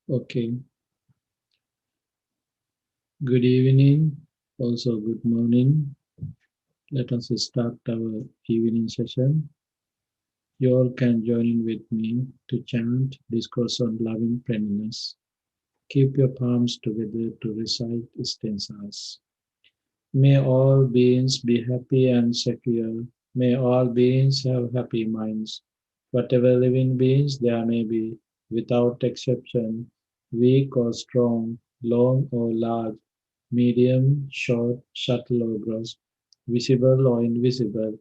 Okay, good evening, also good morning. Let us start our evening session. You all can join in with me to chant discourse on loving friendliness. Keep your palms together to recite stanzas. May all beings be happy and secure. May all beings have happy minds. Whatever living beings there may be, without exception, weak or strong, long or large, medium, short, subtle or gross, visible or invisible,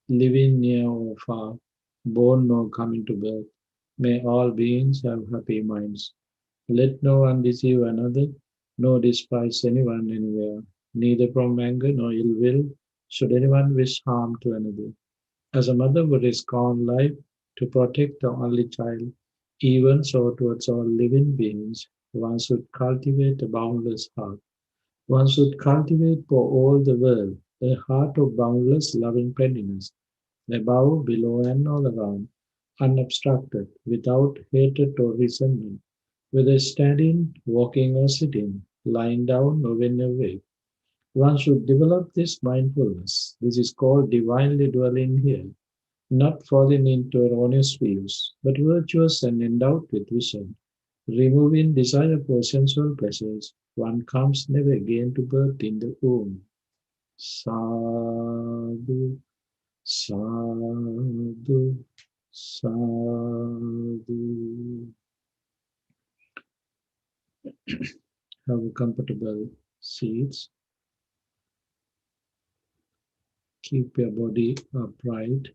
living near or far, born or coming to birth, may all beings have happy minds. Let no one deceive another, nor despise anyone anywhere, neither from anger nor ill will should anyone wish harm to another. As a mother would risk her own life to protect her only child, even so towards all living beings, one should cultivate a boundless heart. One should cultivate for all the world a heart of boundless loving friendliness, above, below, and all around, unobstructed, without hatred or resentment, whether standing, walking, or sitting, lying down, or when awake. One should develop this mindfulness. This is called divinely dwelling here, not falling into erroneous views, but virtuous and endowed with vision. Removing desire for sensual pleasures, one comes never again to birth in the womb. Sadhu, sadhu, sadhu. Have a comfortable seats. Keep your body upright.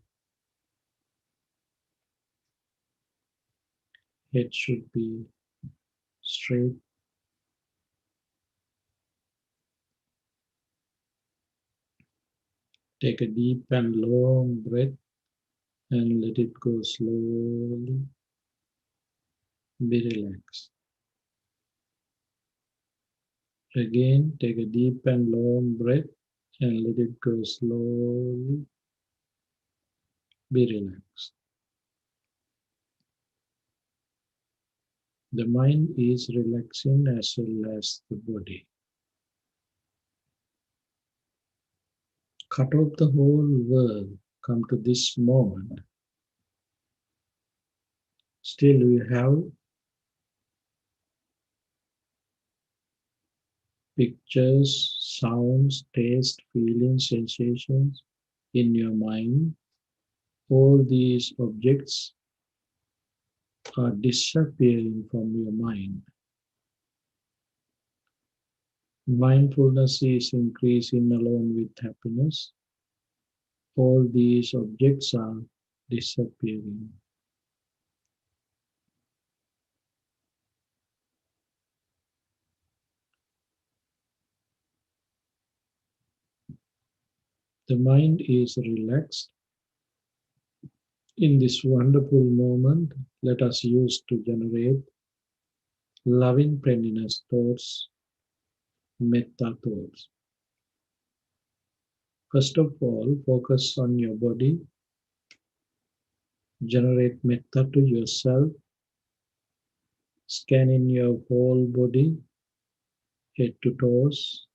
Head should be straight. Take a deep and long breath and let it go slowly. Be relaxed. Again, take a deep and long breath and let it go slowly. Be relaxed. The mind is relaxing as well as the body. Cut off the whole world. Come to this moment. Still, we have pictures, sounds, taste, feelings, sensations in your mind. All these objects are disappearing from your mind. Mindfulness is increasing along with happiness. All these objects are disappearing. The mind is relaxed. In this wonderful moment, let us use to generate loving friendliness thoughts, metta thoughts. First of all, focus on your body. Generate metta to yourself. Scanning your whole body, head to toes.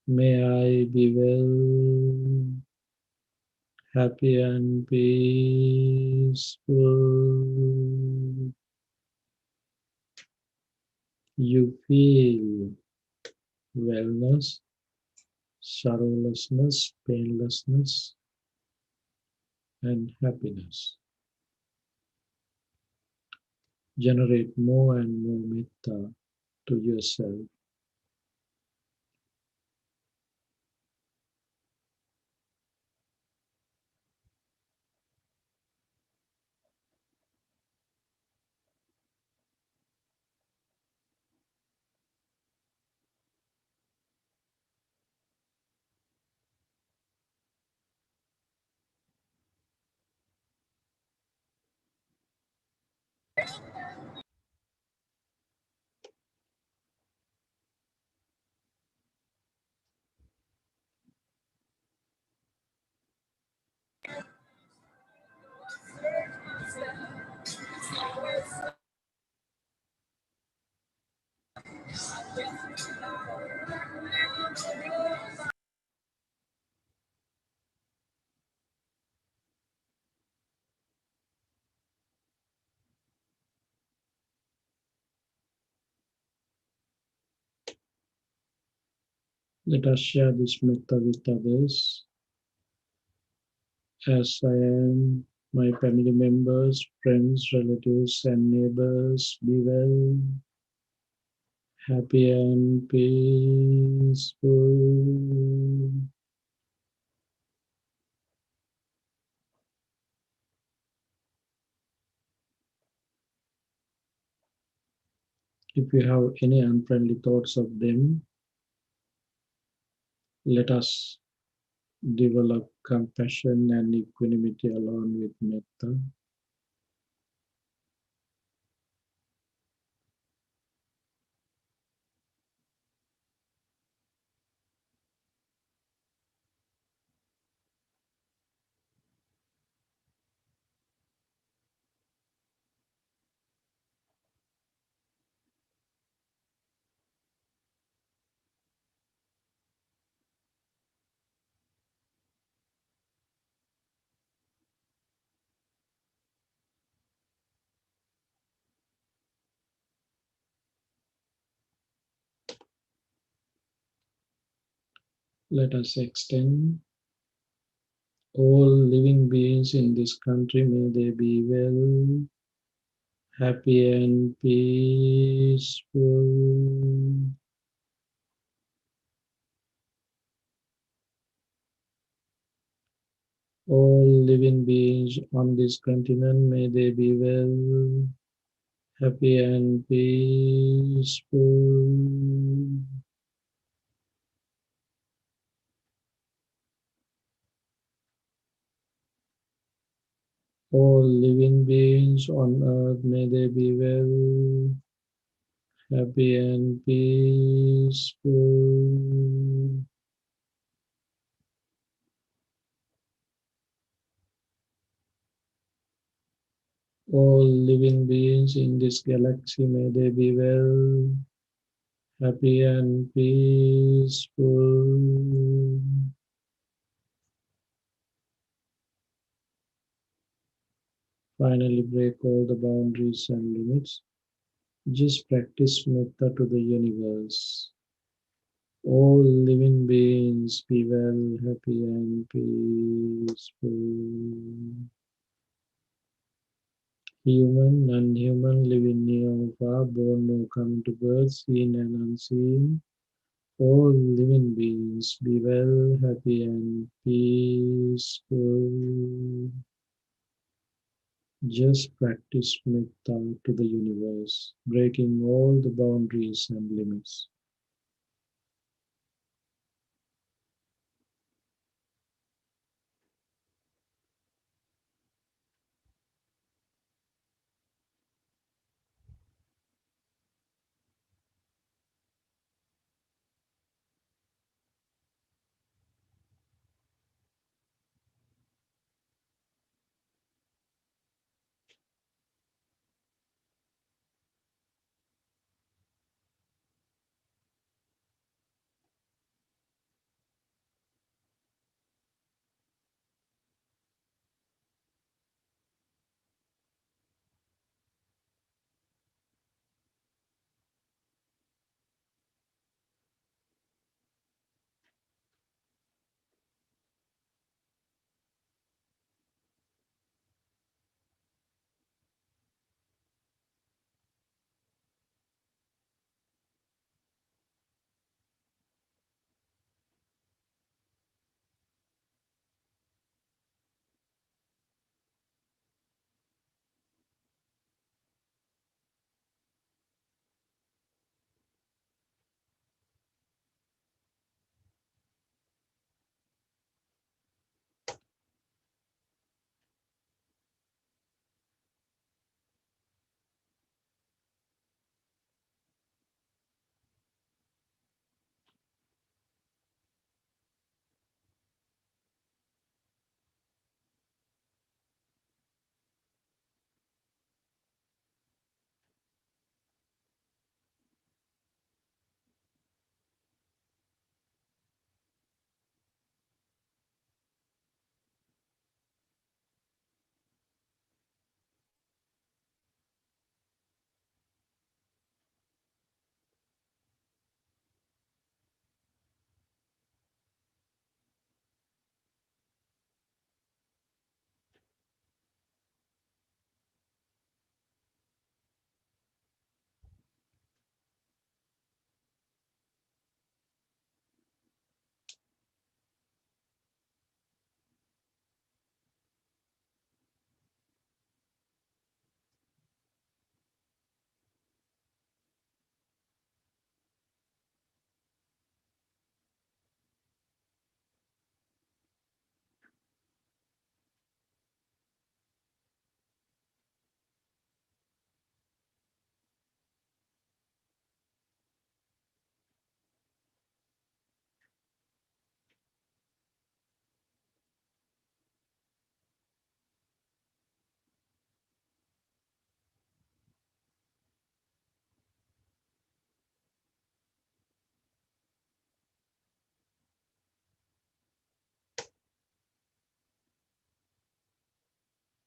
May I be well, happy and peaceful. You feel wellness, sorrowlessness, painlessness, and happiness. Generate more and more metta to yourself. Let us share this metta with others. As I am, my family members, friends, relatives, and neighbors be well, happy, and peaceful. If you have any unfriendly thoughts of them, let us develop compassion and equanimity along with metta. Let us extend all living beings in this country, may they be well, happy, and peaceful. All living beings on this continent, may they be well, happy, and peaceful. All living beings on earth, may they be well, happy, and peaceful. All living beings in this galaxy, may they be well, happy, and peaceful. Finally, break all the boundaries and limits. Just practice metta to the universe. All living beings be well, happy, and peaceful. Human, non-human, living near or far, born or come to birth, seen and unseen. All living beings be well, happy, and peaceful. Just practice metta to the universe, breaking all the boundaries and limits.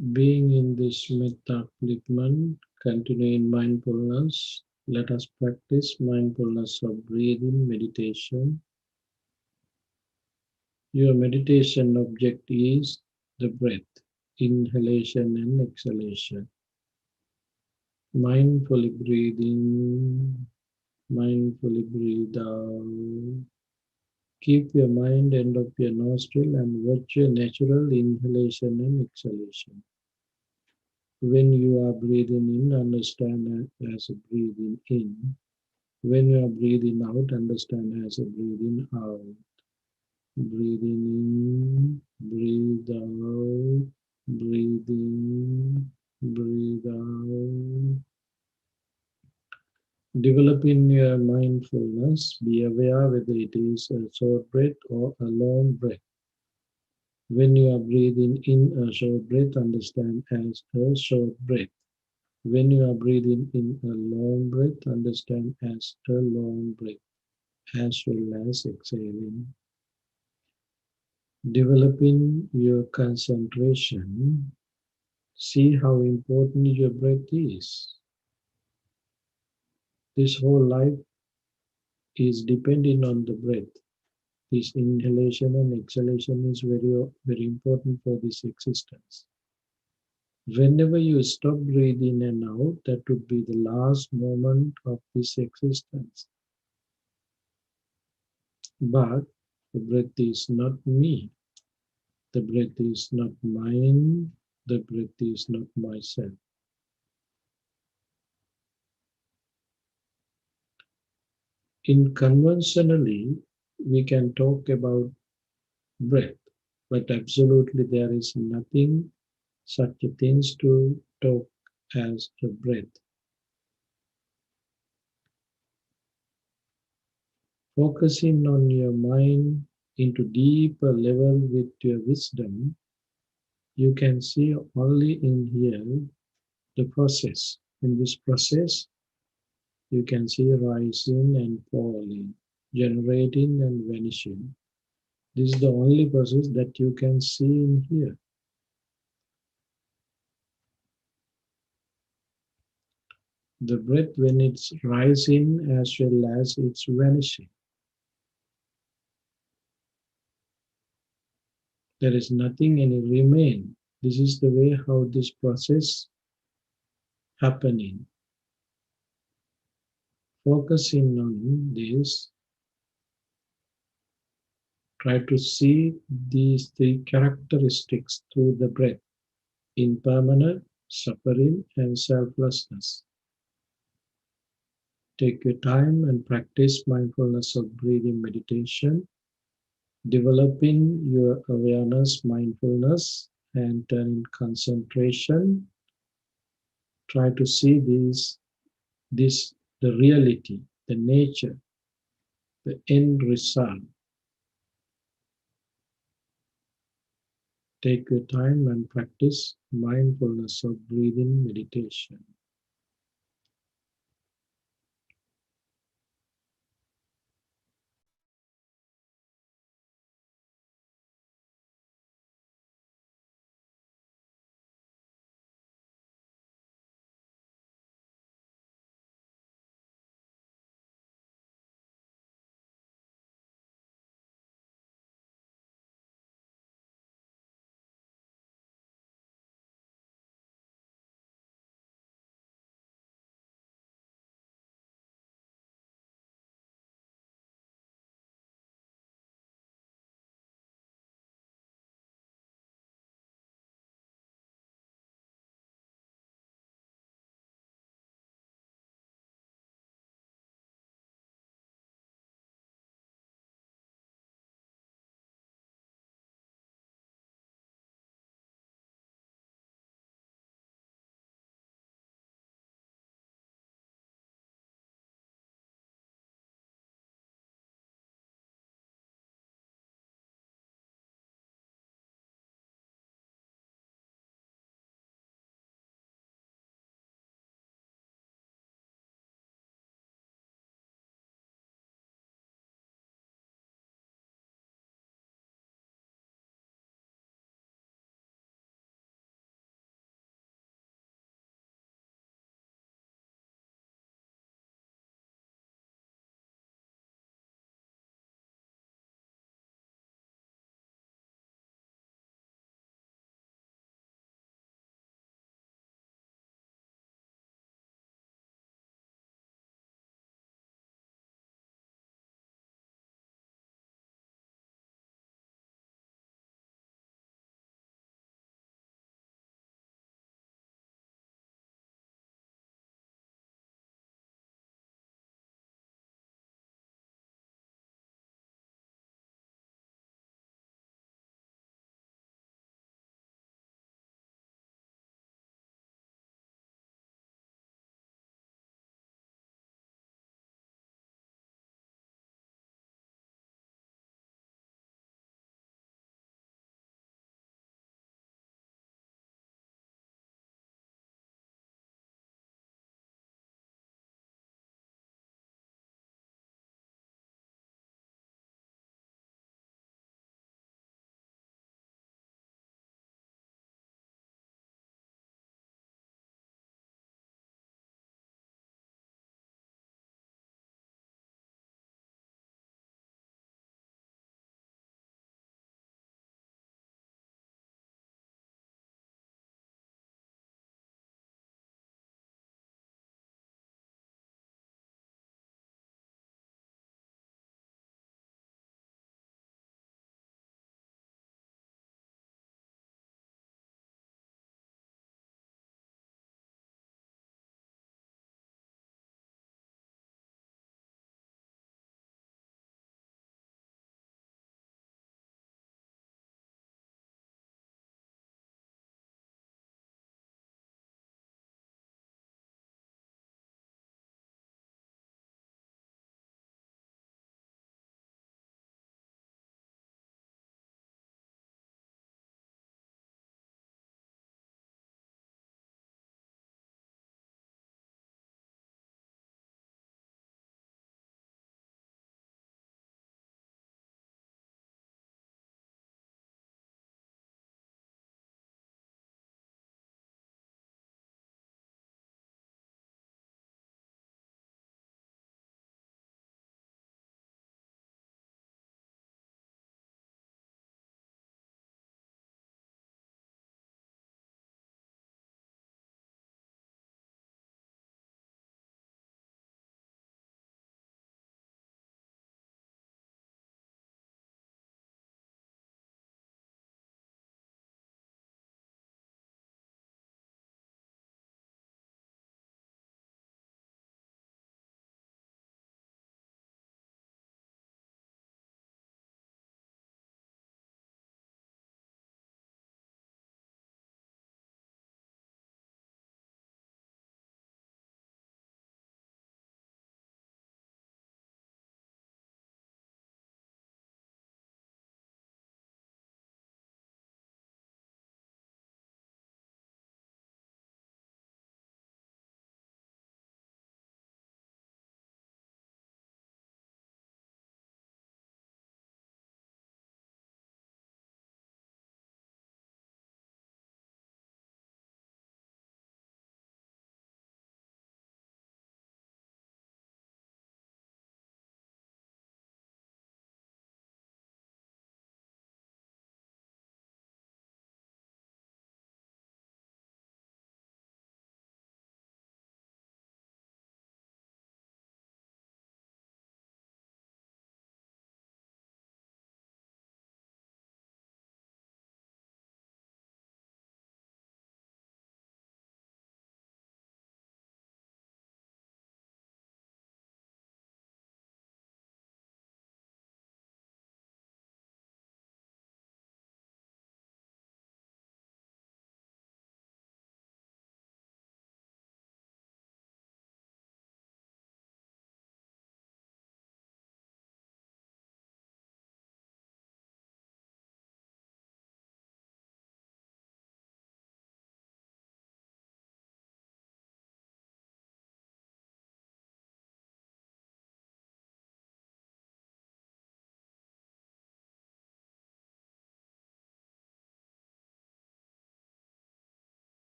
Being in this metta upliftment, continue in mindfulness. Let us practice mindfulness of breathing meditation. Your meditation object is the breath, inhalation and exhalation. Mindfully breathing, mindfully breathe out. Keep your mind end of your nostril and watch your natural inhalation and exhalation. When you are breathing in, understand as a breathing in. When you are breathing out, understand as a breathing out. Breathing in, breathe out, breathe in, breathe out. Develop in your mindfulness, be aware whether it is a short breath or a long breath. When you are breathing in a short breath, understand as a short breath. When you are breathing in a long breath, understand as a long breath, as well as exhaling. Developing your concentration, see how important your breath is. This whole life is depending on the breath. This inhalation and exhalation is very important for this existence. Whenever you stop breathing in and out, that would be the last moment of this existence. But the breath is not me. The breath is not mine. The breath is not myself. In conventionally, we can talk about breath, but absolutely there is nothing such a thing to talk as a breath. Focusing on your mind into deeper level with your wisdom, you can see only in here the process. In this process, you can see rising and falling, generating and vanishing. This is the only process that you can see in here. The breath when it's rising as well as it's vanishing. There is nothing any remain. This is the way how this process happening. Focusing on this, try to see these three characteristics through the breath: impermanent, suffering, and selflessness. Take your time and practice mindfulness of breathing meditation, developing your awareness, mindfulness, and turning concentration. Try to see this the reality, the nature, the end result. Take your time and practice mindfulness of breathing meditation.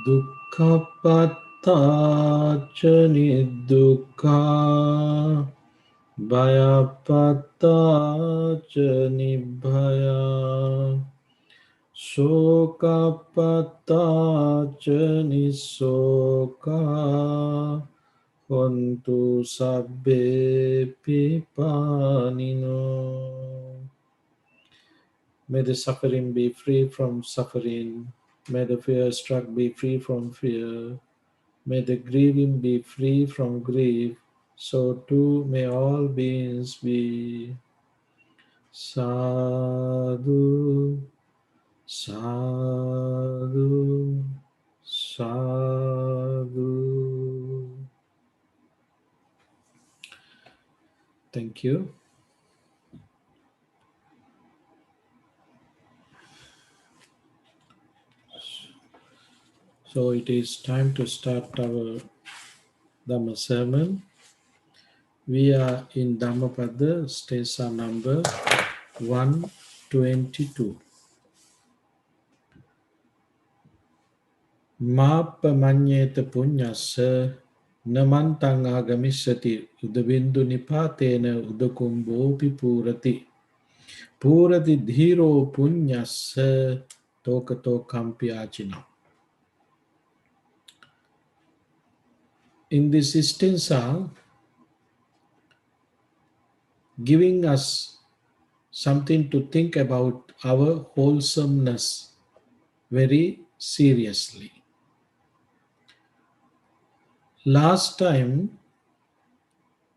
Dukkhapattacha nidukkha Bhayapattacha nibhaya Sokapattacha nisoka Hontu sabbe pipanino. May the suffering be free from suffering. May the fear struck be free from fear. May the grieving be free from grief. So too may all beings be. Sadhu, sadhu, sadhu. Thank you. So it is time to start our Dhamma sermon. We are in Dhammapada, stanza number 122. Mappa manyeta punyassa namantang agamisati udabindu nipatena udakumbopi purati. Purati dhiro punyassa tokato kampi achina. In this stanza, giving us something to think about our wholesomeness very seriously. Last time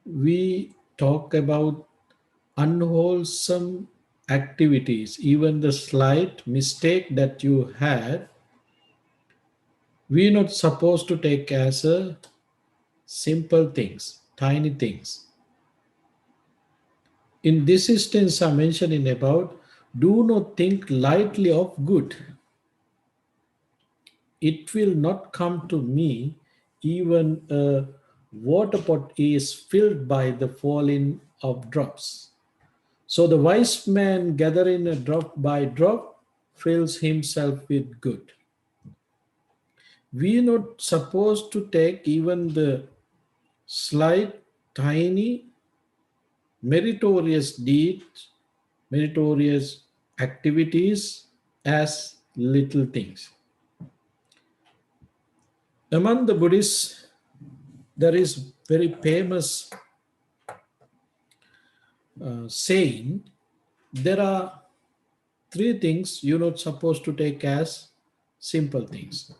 we talked about unwholesome activities, even the slight mistake that you had, we're not supposed to take as a simple things, tiny things. In this instance, I'm mentioning about do not think lightly of good. It will not come to me even a water pot is filled by the falling of drops. So the wise man gathering a drop by drop fills himself with good. We are not supposed to take even the slight, tiny, meritorious deeds, meritorious activities as little things. Among the Buddhists, there is very famous saying, there are three things you're not supposed to take as simple things.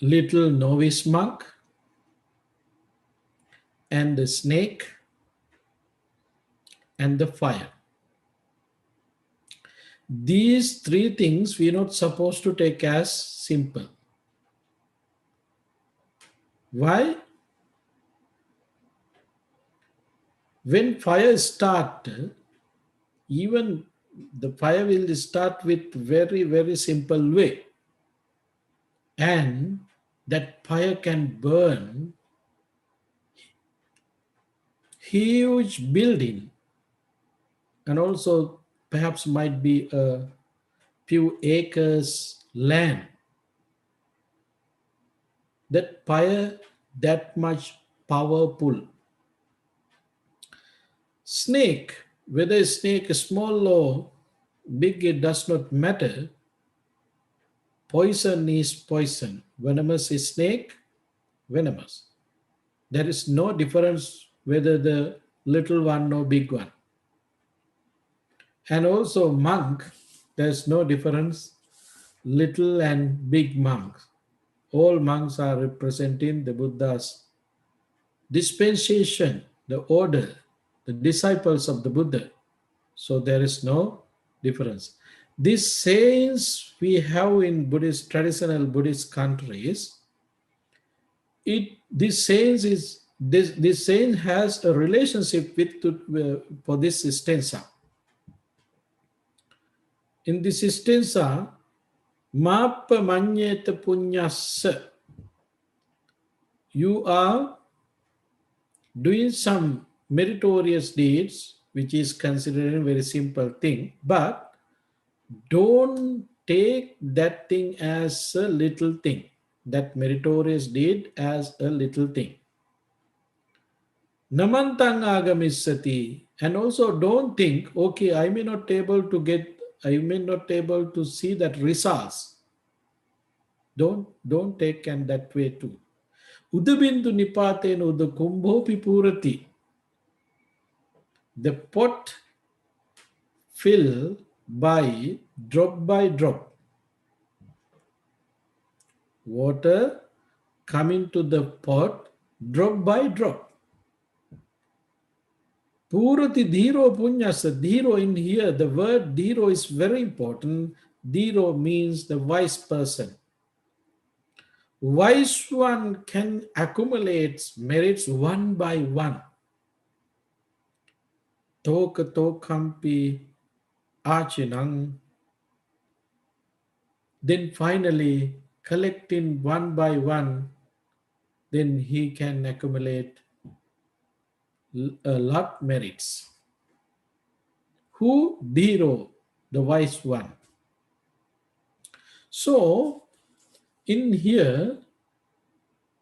Little novice monk and the snake and the fire. These three things we're not supposed to take as simple. Why? When fire starts, even the fire will start with very, very simple way. And that fire can burn huge building and also perhaps might be a few acres land. That fire that much powerful. Snake, whether a snake is small or big, it does not matter. Poison is poison. Venomous is snake, venomous. There is no difference whether the little one or big one. And also monk, there's no difference, little and big monks. All monks are representing the Buddha's dispensation, the order, the disciples of the Buddha. So there is no difference. These sayings we have in Buddhist, traditional Buddhist countries, this saying has a relationship with for this stanza. In this stanza, Mappa manyeta punyassa, you are doing some meritorious deeds, which is considered a very simple thing, but Don't take that thing as a little thing, that meritorious deed as a little thing. Namantang agamisati. And also don't think, okay, I may not able to see that results. Don't take and that way too. Udabindu nipatena uda kumbhopi purati. The pot fill by drop. Water coming to the pot drop by drop. Purati dhiro punyasa. Dhiro in here, the word dhiro is very important. Dhiro means the wise person. Wise one can accumulate merits one by one. Toka tokampi achinang. Then finally, collecting one by one, then he can accumulate a lot merits. Who? Dhiro, the wise one. So, in here,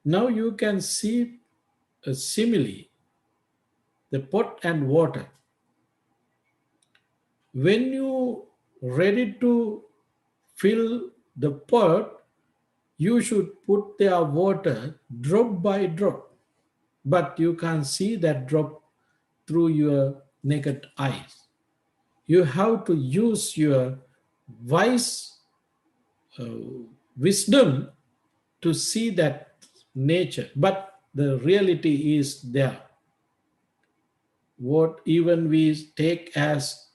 now you can see a simile, the pot and water. When you ready to fill the pot, you should put their water drop by drop. But you can't see that drop through your naked eyes. You have to use your wise wisdom to see that nature. But the reality is there. What even we take as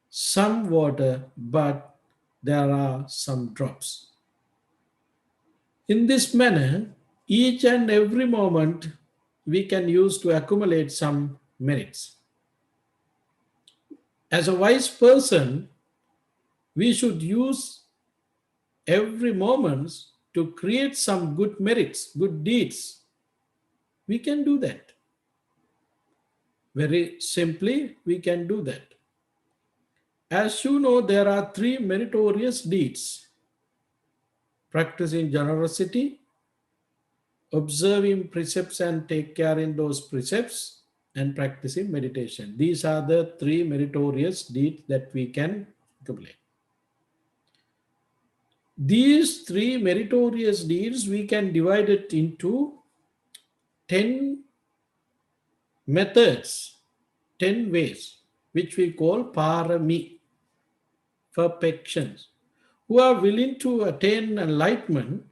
some water, but there are some drops. In this manner, each and every moment we can use to accumulate some merits. As a wise person, we should use every moment to create some good merits, good deeds. We can do that. Very simply, we can do that. As you know, there are 3 meritorious deeds: practicing generosity, observing precepts and take care in those precepts, and practicing meditation. These are the 3 meritorious deeds that we can accumulate. These 3 meritorious deeds, we can divide it into 10 methods, 10 ways, which we call parami, perfections. Who are willing to attain enlightenment,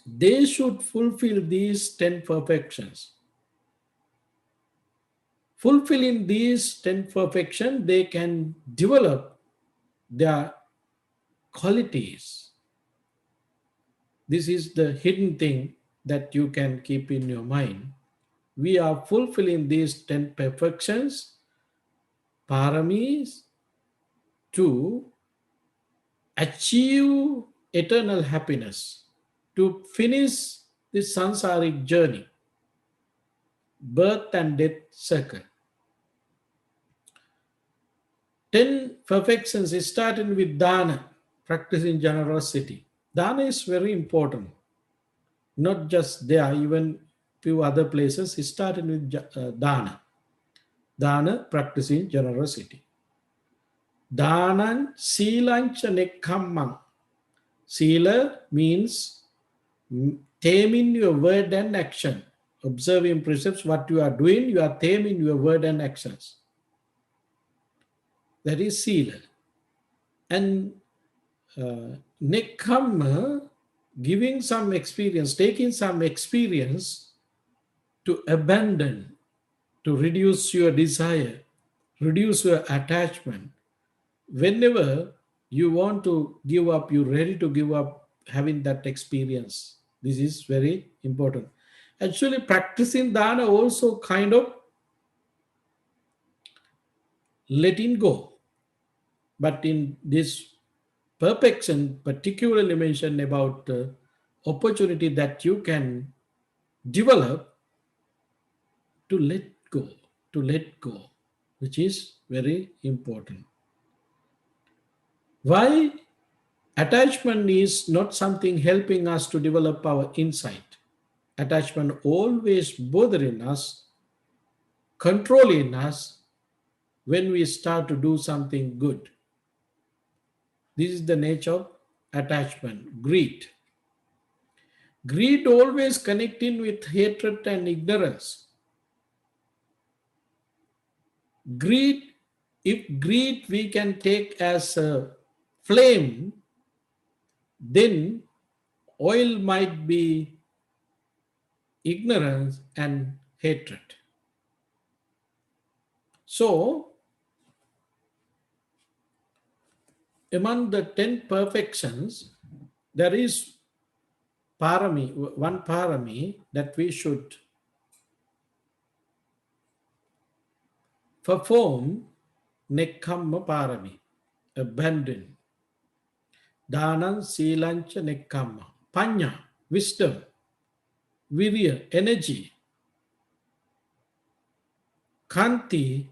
they should fulfill these 10 perfections. Fulfilling these 10 perfections, they can develop their qualities. This is the hidden thing that you can keep in your mind. We are fulfilling these 10 perfections, paramis, to achieve eternal happiness, to finish the sansaric journey, birth and death circle. 10 perfections is starting with dana, practicing generosity. Dana is very important. Not just there, even few other places, it started with dana. Dana, practicing generosity. Danan silancha nekkammang. Sila means taming your word and action. Observing precepts, what you are doing, you are taming your word and actions. That is sila. And nekkamma, giving some experience, taking some experience to abandon, to reduce your desire, reduce your attachment. Whenever you want to give up, you're ready to give up having that experience. This is very important. Actually, practicing dana also kind of letting go. But in this perfection, particularly mentioned about opportunity that you can develop to let go, which is very important. Why attachment is not something helping us to develop our insight. Attachment always bothering us, controlling us when we start to do something good. This is the nature of attachment. Greed. Greed always connecting with hatred and ignorance. Greed, if greed we can take as a flame, then oil might be ignorance and hatred. So, among the 10 perfections, there is one parami that we should perform, nekkhamma parami, abandon. Dhanam, silancha, nekkhamma. Panya, wisdom. Virya, energy. Kanti,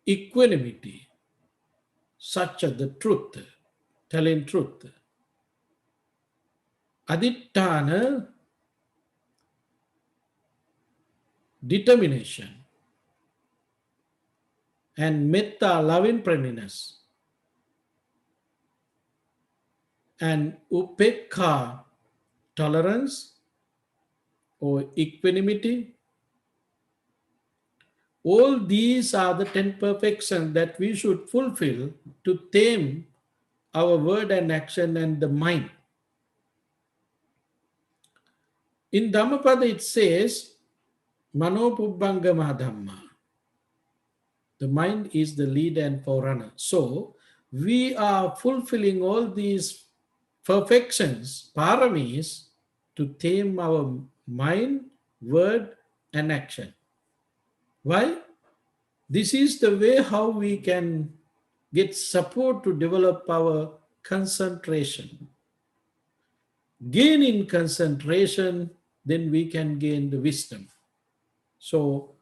equanimity. Satya, the truth, telling truth. Aditthana, determination. And metta, loving friendliness. And upekha, tolerance or equanimity. All these are the 10 perfections that we should fulfill to tame our word and action and the mind. In Dhammapada it says, Manopubbangama Dhamma. The mind is the leader and forerunner. So, we are fulfilling all these perfections, paramis, to tame our mind, word, and action. Why? This is the way how we can get support to develop our concentration. Gain in concentration, then we can gain the wisdom. So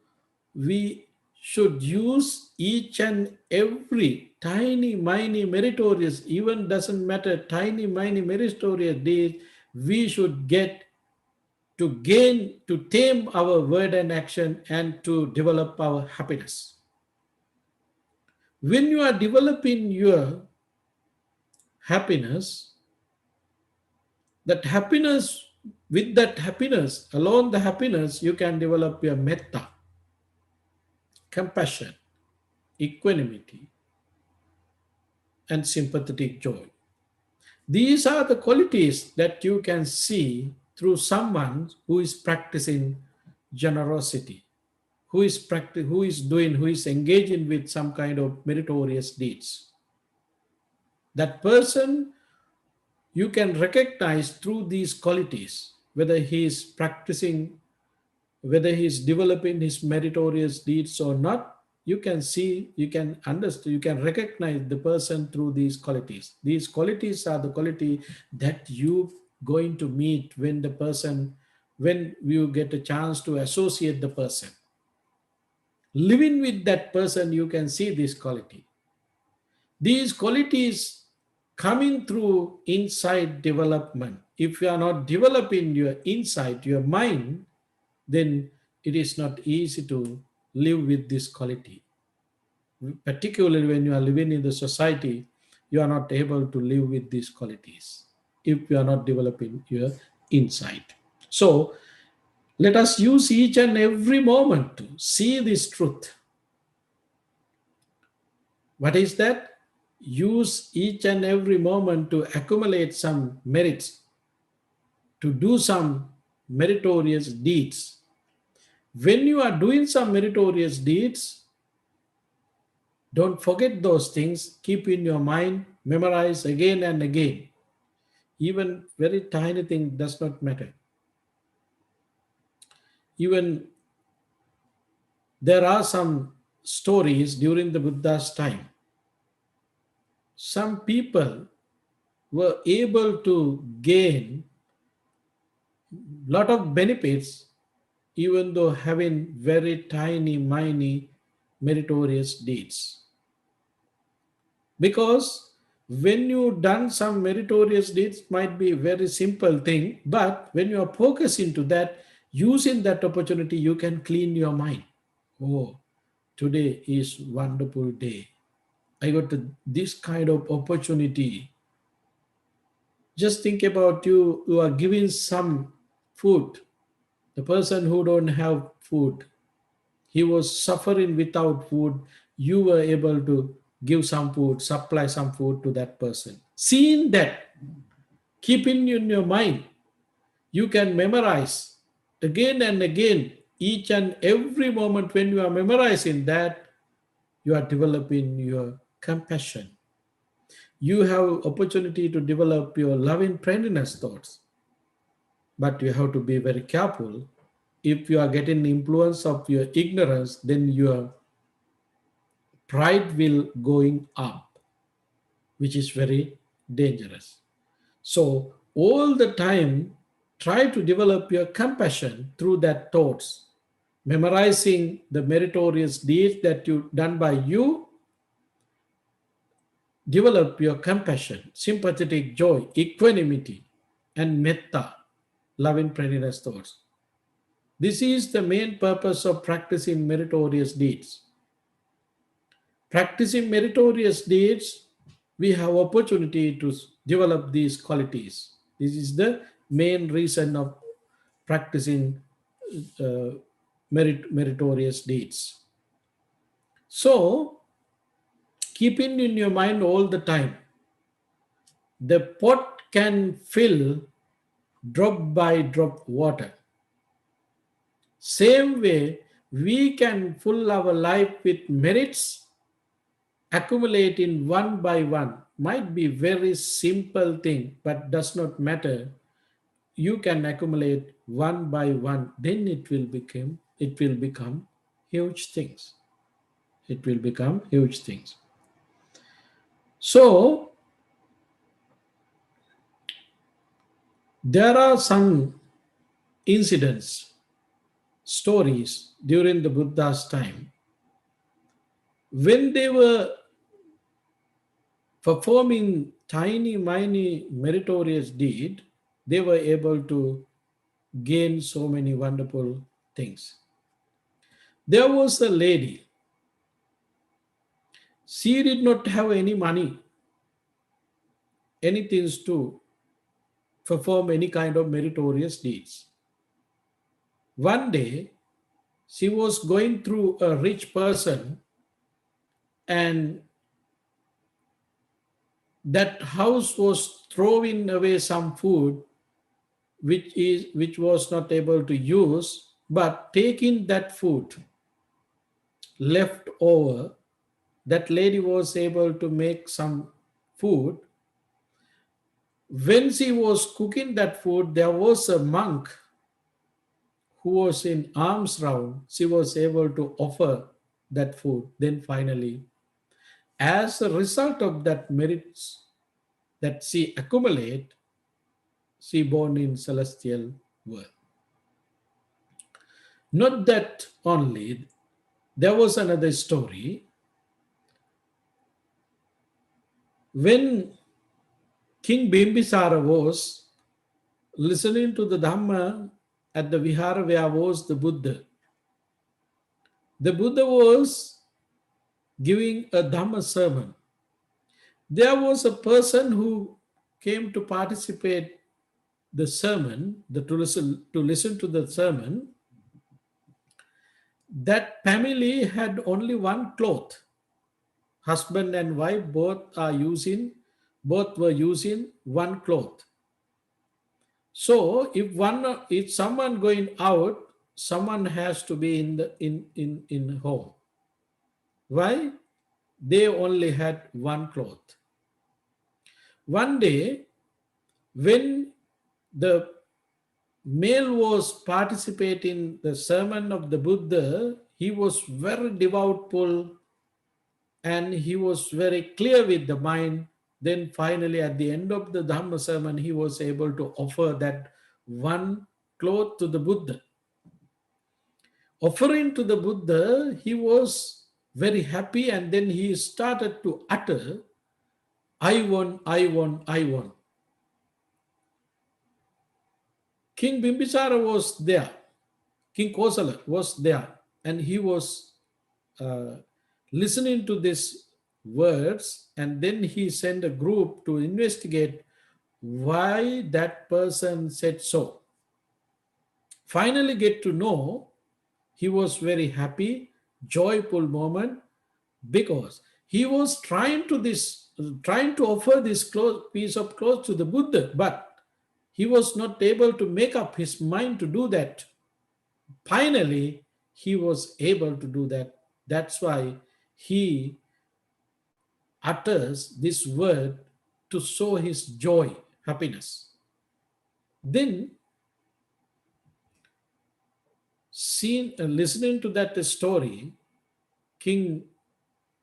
we should use each and every tiny, miny, meritorious, even doesn't matter, tiny, miny, meritorious deed, we should get to gain, to tame our word and action and to develop our happiness. When you are developing your happiness, with that happiness, alone the happiness, you can develop your metta, compassion, equanimity, and sympathetic joy. These are the qualities that you can see through someone who is practicing generosity, who is engaging with some kind of meritorious deeds. That person you can recognize through these qualities, whether he is practicing, whether he is developing his meritorious deeds or not. You can see, you can understand, you can recognize the person through these qualities. These qualities are the quality that you going to meet when you get a chance to associate the person. Living with that person, you can see this quality. These qualities coming through insight development. If you are not developing your insight, your mind, then it is not easy to live with this quality. Particularly when you are living in the society, you are not able to live with these qualities if you are not developing your insight. So let us use each and every moment to see this truth. What is that? Use each and every moment to accumulate some merits, to do some meritorious deeds. When you are doing some meritorious deeds, don't forget those things. Keep in your mind, memorize again and again. Even very tiny thing does not matter. Even there are some stories during the Buddha's time. Some people were able to gain lot of benefits even though having very tiny, miny, meritorious deeds. Because when you done some meritorious deeds might be very simple thing, but when you are focused into that, using that opportunity, you can clean your mind. Oh, today is wonderful day. I got this kind of opportunity. Just think about you are giving some food. The person who don't have food, he was suffering without food. You were able to give some food, supply some food to that person. Seeing that, keeping in your mind, you can memorize again and again. Each and every moment when you are memorizing that, you are developing your compassion. You have opportunity to develop your loving friendliness thoughts, but you have to be very careful. If you are getting the influence of your ignorance, then your pride will going up, which is very dangerous. So all the time, try to develop your compassion through that thoughts, memorizing the meritorious deeds that you done by you. Develop your compassion, sympathetic joy, equanimity, and metta, loving friendliness thoughts. This is the main purpose of practicing meritorious deeds. Practicing meritorious deeds, we have opportunity to develop these qualities. This is the main reason of practicing uh, meritorious deeds. So, keeping in your mind all the time, the pot can fill drop by drop water. Same way, we can fill our life with merits, accumulating one by one. Might be very simple thing, but does not matter. You can accumulate one by one, then it will become huge things. It will become huge things. So there are some incidents, stories during the Buddha's time when they were performing tiny, miny, meritorious deed, they were able to gain so many wonderful things. There was a lady. She did not have any money, anything to perform any kind of meritorious deeds. One day, she was going through a rich person, and that house was throwing away some food which was not able to use, but taking that food left over, that lady was able to make some food. When she was cooking that food, there was a monk who was in arms round. She was able to offer that food. Then finally, as a result of that merits that she accumulate, she born in celestial world. Not that only, there was another story when King Bimbisara was listening to the Dhamma at the Vihara where was the Buddha. The Buddha was giving a Dhamma sermon. There was a person who came to participate the sermon, to listen to the sermon. That family had only one cloth. Husband and wife both were using one cloth. So if someone going out, someone has to be in home. Why? They only had one cloth. One day, when the male was participating the sermon of the Buddha, he was very devoutful and he was very clear with the mind. Then finally, at the end of the Dhamma sermon, he was able to offer that one cloth to the Buddha. Offering to the Buddha, he was very happy, and then he started to utter. I won, I won, I won. King Bimbisara was there. King Kosala was there, and he was uh, listening to these words, and then he sent a group to investigate why that person said so. Finally, get to know he was very happy, joyful moment because he was trying to offer this piece of cloth to the Buddha, but he was not able to make up his mind to do that. Finally, he was able to do that. That's why he utters this word to show his joy, happiness. Then, listening to that story, King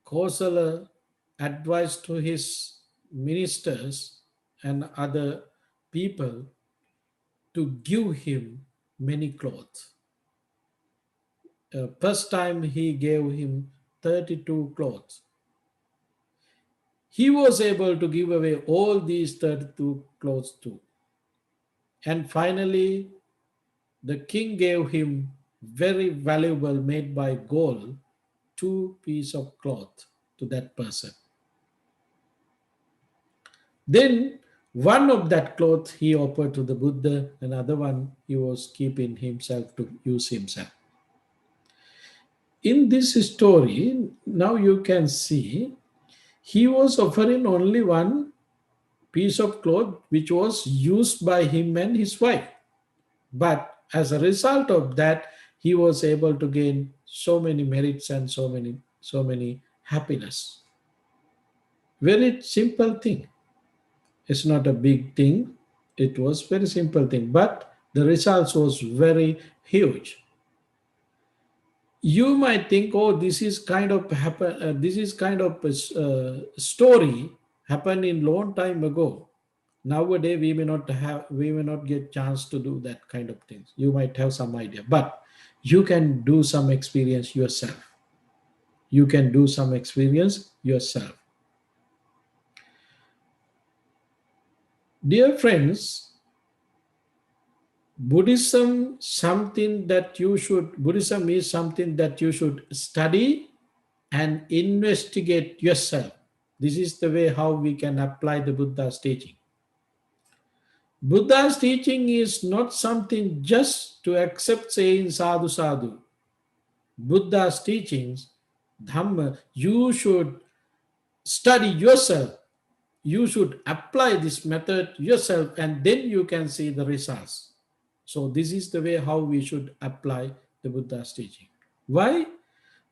Kosala advised to his ministers and other people to give him many clothes. First time he gave him 32 clothes. He was able to give away all these 32 clothes too. And finally, the king gave him very valuable, made by gold, 2 pieces of cloth to that person. Then one of that cloth he offered to the Buddha, another one he was keeping himself to use himself. In this story, now you can see he was offering only one piece of cloth which was used by him and his wife. But as a result of that, he was able to gain so many merits and so many happiness. Very simple thing. It's not a big thing. It was very simple thing, but the results was very huge. You might think, oh, this is kind of happen. This is kind of a story happened in long time ago. Nowadays, we may not get chance to do that kind of things. You might have some idea, but you can do some experience yourself. You can do some experience yourself. Dear friends, Buddhism is something that you should study and investigate yourself. This is the way how we can apply the Buddha's teaching. Buddha's teaching is not something just to accept saying sadhu sadhu. Buddha's teachings, Dhamma, you should study yourself. You should apply this method yourself, and then you can see the results. So this is the way how we should apply the Buddha's teaching. Why?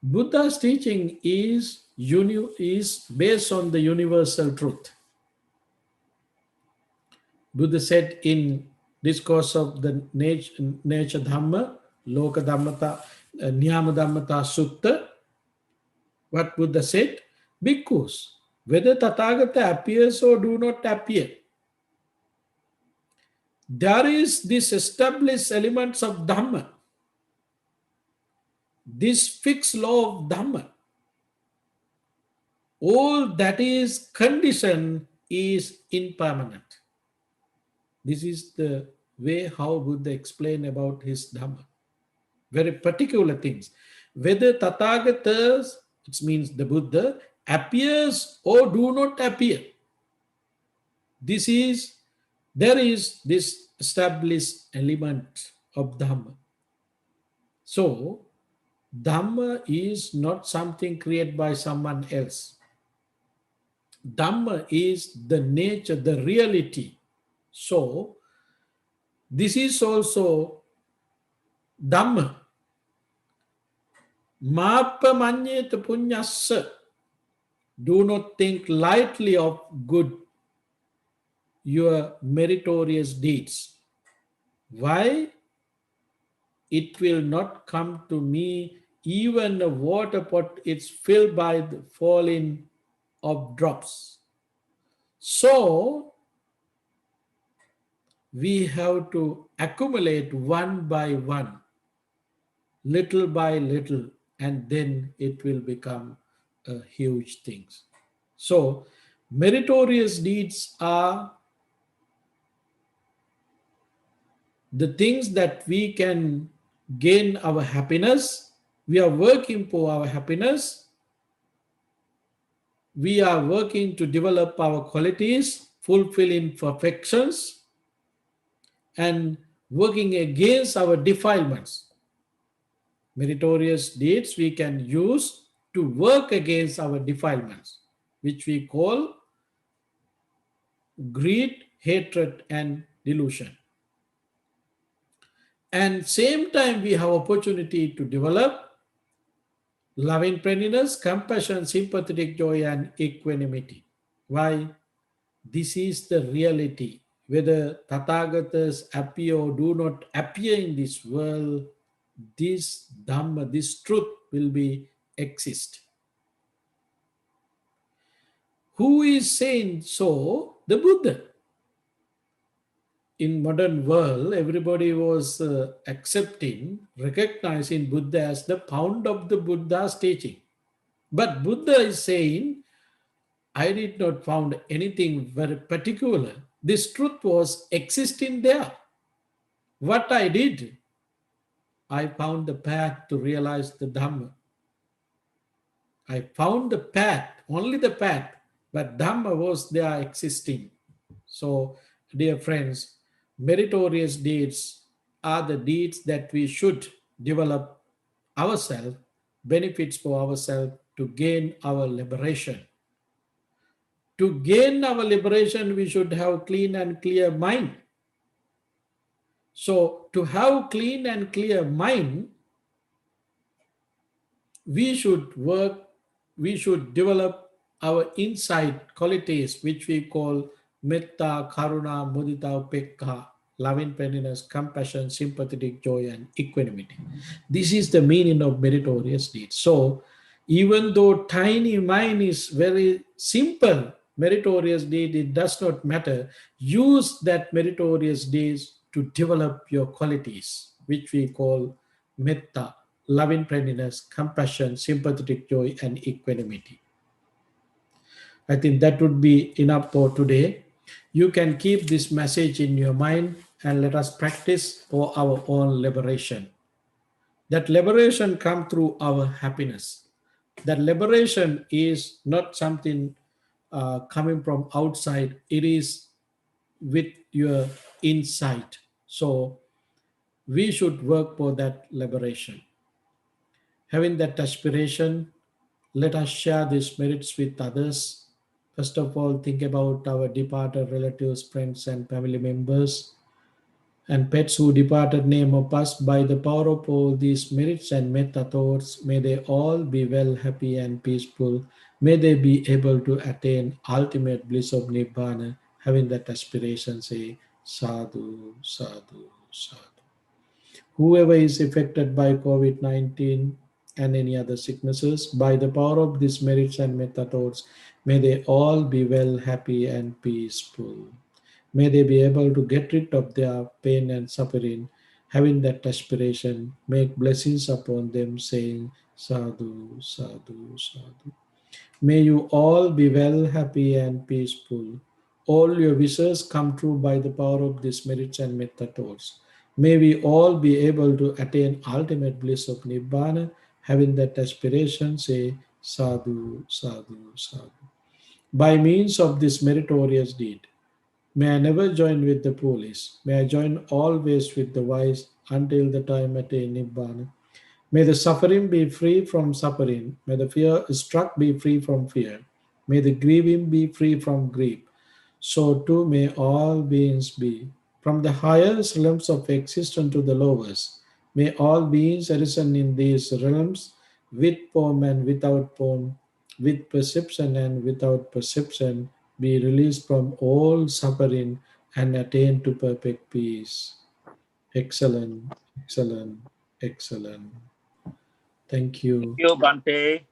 Buddha's teaching is based on the universal truth. Buddha said in discourse of the nature Dhamma, Loka Dhammata, Niyama Dhammata Sutta, what Buddha said, bhikkhus, whether Tathagata appears or do not appear, there is this established elements of Dhamma, this fixed law of Dhamma. All that is conditioned is impermanent. This is the way how Buddha explained about his Dhamma. Very particular things. Whether Tathagatas, it means the Buddha, appears or do not appear. There is this established element of Dhamma. So, Dhamma is not something created by someone else. Dhamma is the nature, the reality. So, this is also Dhamma. Mappa manyeta punyassa. Do not think lightly of good, your meritorious deeds. Why? It will not come to me, even a water pot is filled by the falling of drops. So, we have to accumulate one by one, little by little, and then it will become a huge thing. So, Meritorious deeds are the things that we can gain our happiness. We are working for our happiness. We are working to develop our qualities, fulfilling perfections, and working against our defilements. Meritorious deeds we can use to work against our defilements, which we call greed, hatred, and delusion. And same time we have opportunity to develop loving friendliness, compassion, sympathetic joy, and equanimity. Why? This is the reality. Whether Tathagatas appear or do not appear in this world, this Dhamma, this truth will be exist. Who is saying so? The Buddha. In modern world, everybody was accepting, recognizing Buddha as the founder of the Buddha's teaching. But Buddha is saying, I did not found anything very particular. This truth was existing there. What I did, I found the path to realize the Dhamma. I found the path, only the path, but Dhamma was there existing. So, dear friends, meritorious deeds are the deeds that we should develop ourselves, benefits for ourselves to gain our liberation. To gain our liberation, we should have clean and clear mind. So, to have clean and clear mind, we should work, we should develop our insight qualities, which we call metta, karuna, mudita, upekkha, loving kindness, compassion, sympathetic joy, and equanimity. This is the meaning of meritorious deeds. So, even though tiny mind is very simple, meritorious deed, it does not matter. Use that meritorious deeds to develop your qualities, which we call metta, loving kindness, compassion, sympathetic joy, and equanimity. I think that would be enough for today. You can keep this message in your mind and let us practice for our own liberation. That liberation comes through our happiness. That liberation is not something coming from outside, it is with your insight. So we should work for that liberation. Having that aspiration, let us share these merits with others. First of all, think about our departed relatives, friends, and family members, and pets who departed name of us. By the power of all these merits and metta thoughts, may they all be well, happy, and peaceful. May they be able to attain ultimate bliss of Nibbana. Having that aspiration, say sadhu, sadhu, sadhu. Whoever is affected by COVID 19 and any other sicknesses, by the power of these merits and metta thoughts, may they all be well, happy, and peaceful. May they be able to get rid of their pain and suffering, having that aspiration, make blessings upon them, saying, Sadhu, Sadhu, Sadhu. May you all be well, happy, and peaceful. All your wishes come true by the power of these merits and metta thoughts. May we all be able to attain ultimate bliss of Nibbana, having that aspiration, say, Sadhu, Sadhu, Sadhu. By means of this meritorious deed, may I never join with the police. May I join always with the wise until the time attain Nibbana. May the suffering be free from suffering. May the fear struck be free from fear. May the grieving be free from grief. So too may all beings be. From the highest realms of existence to the lowest, may all beings arisen in these realms with form and without form, with perception and without perception, be released from all suffering and attain to perfect peace. Excellent, excellent, excellent. Thank Thank you. you, Bante.